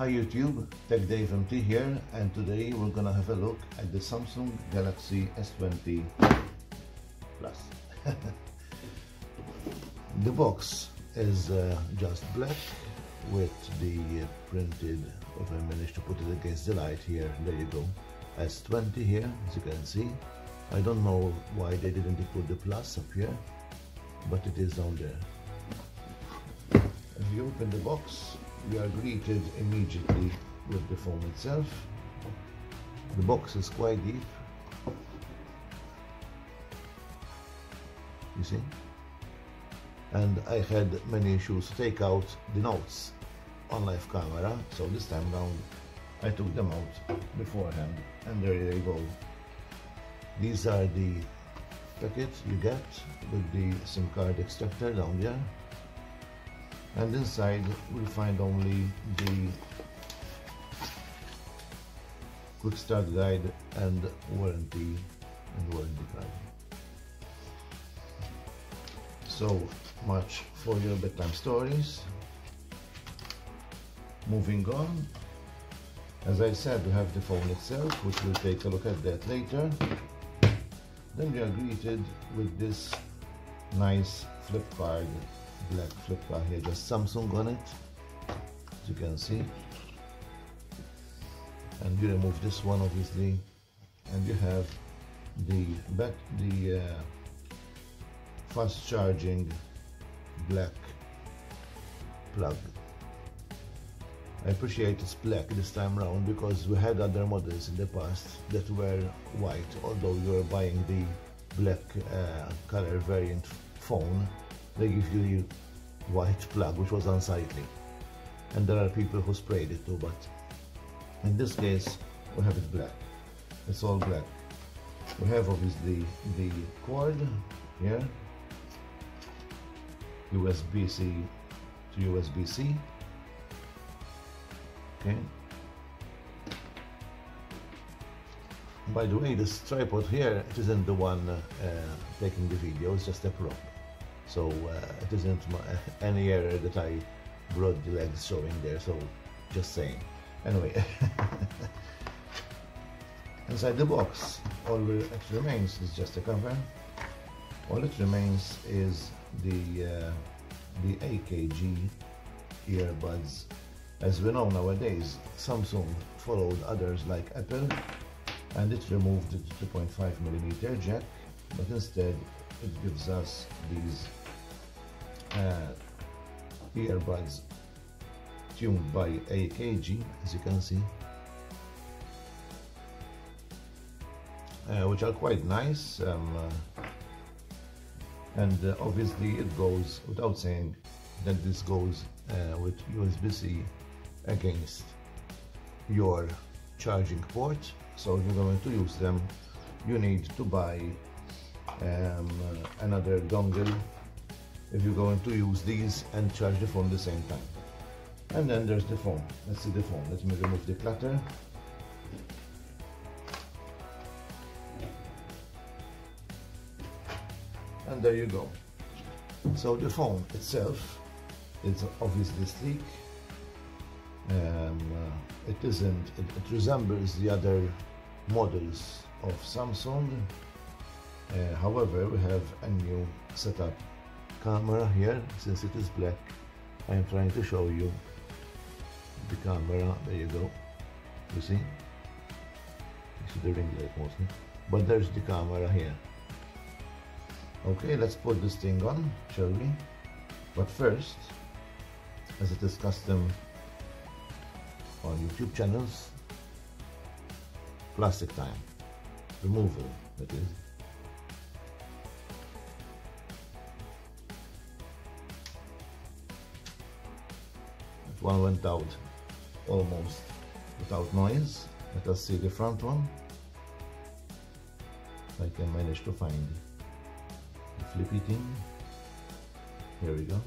Hi YouTube, TechDaveMT here, and today we're gonna have a look at the Samsung Galaxy S20 Plus. The box is just black with the printed, if I manage to put it against the light here, there you go, S20 here, as you can see. I don't know why they didn't put the plus up here, but it is down there. If you open the box, we are greeted immediately with the phone itself. The box is quite deep, you see, and I had many issues to take out the notes on live camera, so this time round I took them out beforehand, and there they go. These are the packets you get with the SIM card extractor down there. And inside we'll find only the quick start guide and warranty card. So much for your bedtime stories. Moving on, as I said, we have the phone itself, which we'll take a look at that later. Then we are greeted with this nice flip card, black flip card here, just Samsung on it, as you can see. And you remove this one obviously, and you have the fast charging black plug. I appreciate it's black this time around because we had other models in the past that were white, although you were buying the black color variant phone, they give you the white plug, which was unsightly, and there are people who sprayed it too, but in this case we have it black. It's all black. We have obviously the cord here, USB-C to USB-C. Okay. By the way, this tripod here, it isn't the one taking the video, it's just a prop. So it isn't any error that I brought the legs showing there, so just saying. Anyway, inside the box, all that remains is just a cover. All that remains is the AKG earbuds. As we know nowadays, Samsung followed others like Apple, and it removed the 2.5mm jack, but instead it gives us these earbuds tuned by AKG, as you can see, which are quite nice, and obviously it goes without saying that this goes with USB-C against your charging port. So if you're going to use them, you need to buy another dongle if you're going to use these and charge the phone at the same time. And then there's the phone. Let's see the phone. Let me remove the clutter. And there you go. So the phone itself is obviously sleek. It resembles the other models of Samsung. However, we have a new setup camera here. Since it is black, I am trying to show you the camera. There you go. You see? You see the ring light mostly. But there's the camera here. Okay, let's put this thing on, shall we? But first, as it is custom on YouTube channels, plastic time. Removal, that is. That one went out almost without noise. Let us see the front one. If I can manage to find the flippy thing. Here we go.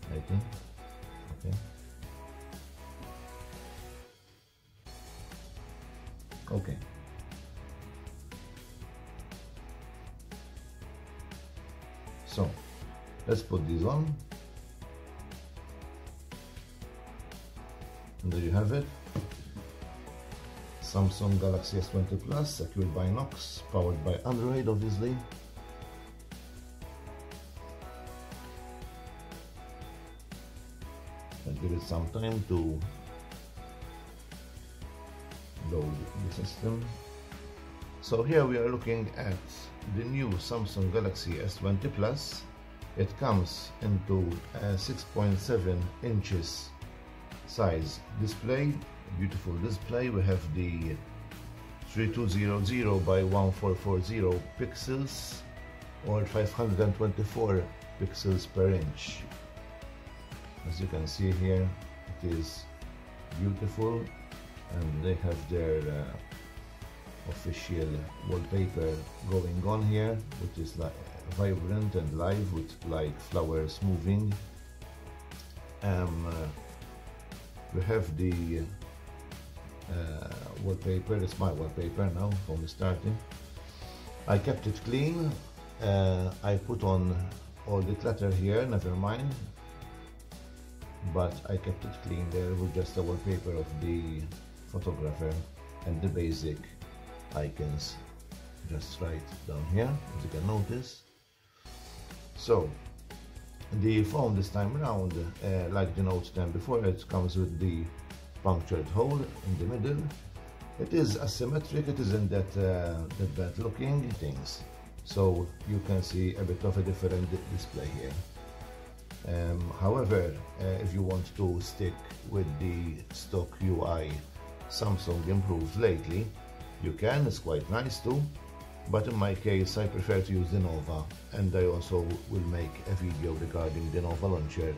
I think. Okay. Okay. So let's put these on. there you have it. Samsung Galaxy S20 Plus, secured by Knox, powered by Android obviously. I'll give it some time to load the system. So here we are looking at the new Samsung Galaxy S20 Plus. It comes into a 6.7 inches size display, beautiful display. We have the 3200 by 1440 pixels or 524 pixels per inch. As you can see here, it is beautiful, and they have their official wallpaper going on here, which is like vibrant and live with like flowers moving. We have the wallpaper. It's my wallpaper now from starting. I kept it clean. I put on all the clutter here, never mind, but I kept it clean there with just the wallpaper of the photographer and the basic icons just right down here, as you can notice. So the phone this time around, like the Note 10 before, it comes with the punctured hole in the middle. It is asymmetric, it isn't that bad looking things, so you can see a bit of a different display here. However, if you want to stick with the stock UI Samsung improved lately, you can. It's quite nice too, but in my case I prefer to use the Nova, and I also will make a video regarding the Nova launcher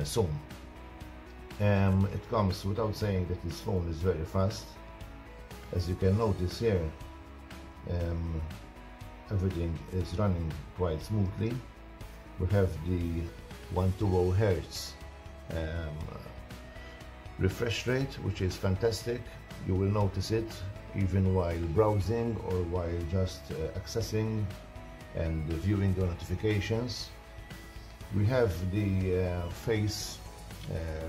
soon. It comes without saying that this phone is very fast. As you can notice here, everything is running quite smoothly. We have the 120 Hz refresh rate, which is fantastic. You will notice it even while browsing or while just accessing and viewing the notifications. We have the face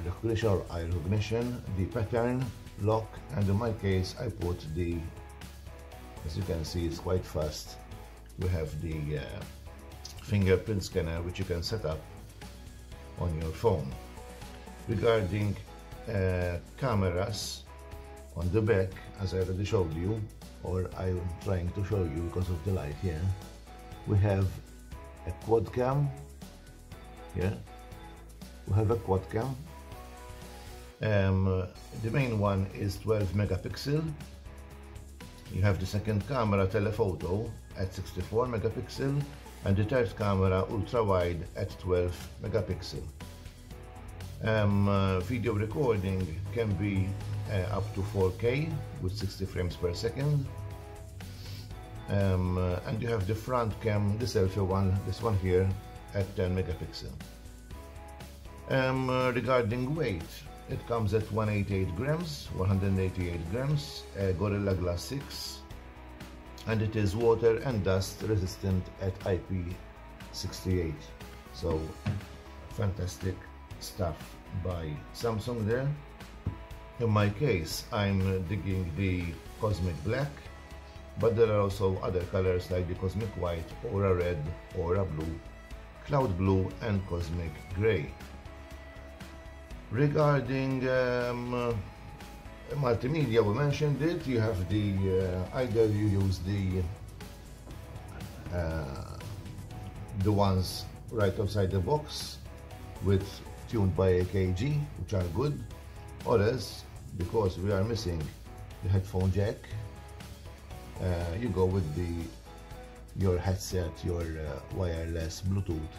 recognition or eye recognition, the pattern lock, and in my case I put the, as you can see, it's quite fast. We have the fingerprint scanner, which you can set up on your phone. Regarding cameras on the back, as I already showed you, or I'm trying to show you because of the light here, we have a quad cam here. We have a quad cam. The main one is 12 megapixel. You have the second camera telephoto at 64 megapixel, and the third camera ultra wide at 12 megapixel. Video recording can be up to 4K with 60 frames per second. And you have the front cam, the selfie one, this one here, at 10 megapixel. Regarding weight, it comes at 188 grams, Gorilla Glass 6, and it is water and dust resistant at IP68. So fantastic stuff by Samsung there. In my case, I'm digging the Cosmic Black, but there are also other colors like the Cosmic White, Aura Red, Aura Blue, Cloud Blue, and Cosmic Gray. Regarding multimedia, we mentioned it. You have the either you use the ones right outside the box with tuned by AKG, which are good, or else, because we are missing the headphone jack, you go with your headset, your wireless Bluetooth.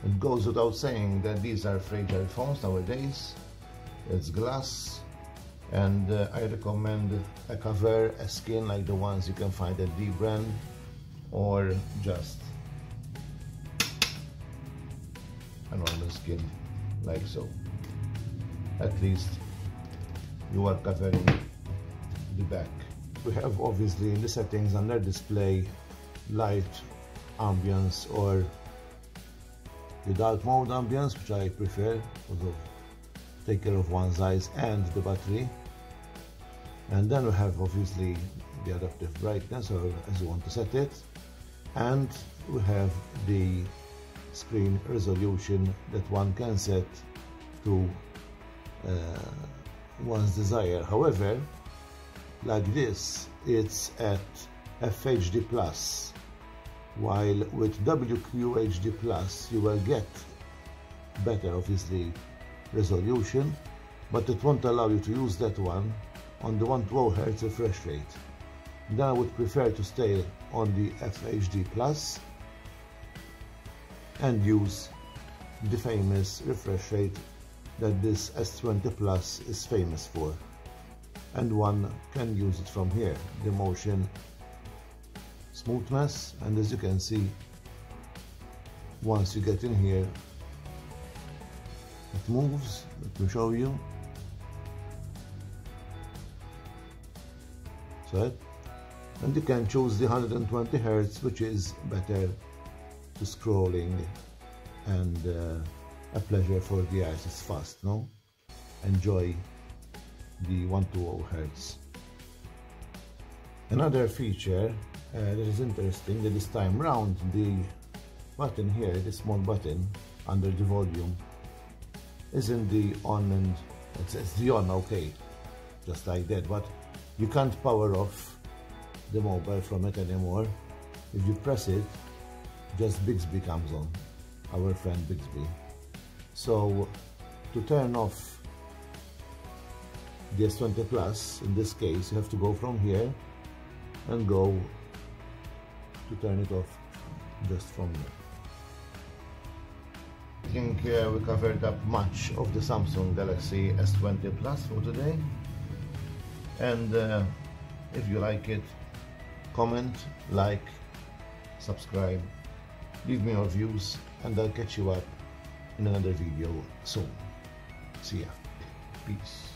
It goes without saying that these are fragile phones nowadays. It's glass, and I recommend a cover, a skin like the ones you can find at D-Brand, or just a normal skin like so. At least you are covering the back. We have obviously in the settings under display light ambience or the dark mode ambience, which I prefer because of take care of one's eyes and the battery. And then we have obviously the adaptive brightness, or as you want to set it, and we have the screen resolution that one can set to one's desire. However, like this, it's at FHD+, while with WQHD+, you will get better, obviously, resolution, but it won't allow you to use that one on the 120 Hz refresh rate. Then I would prefer to stay on the FHD+ and use the famous refresh rate that this S20 Plus is famous for. And one can use it from here, the motion smoothness, and as you can see, once you get in here, it moves. Let me show you. So, and you can choose the 120 Hz, which is better to scrolling and a pleasure for the eyes. It's fast, no? Enjoy the 120 Hz. Another feature that is interesting, that this time round, the button here, the small button under the volume, isn't the on, and it's the on, okay, just like that, but you can't power off the mobile from it anymore. If you press it, just Bixby comes on, our friend Bixby. So to turn off the S20 Plus, in this case, you have to go from here and go to turn it off just from here. I think we covered up much of the Samsung Galaxy S20 Plus for today. And if you like it, comment, like, subscribe, leave me your views, and I'll catch you up in another video soon. See ya. Peace.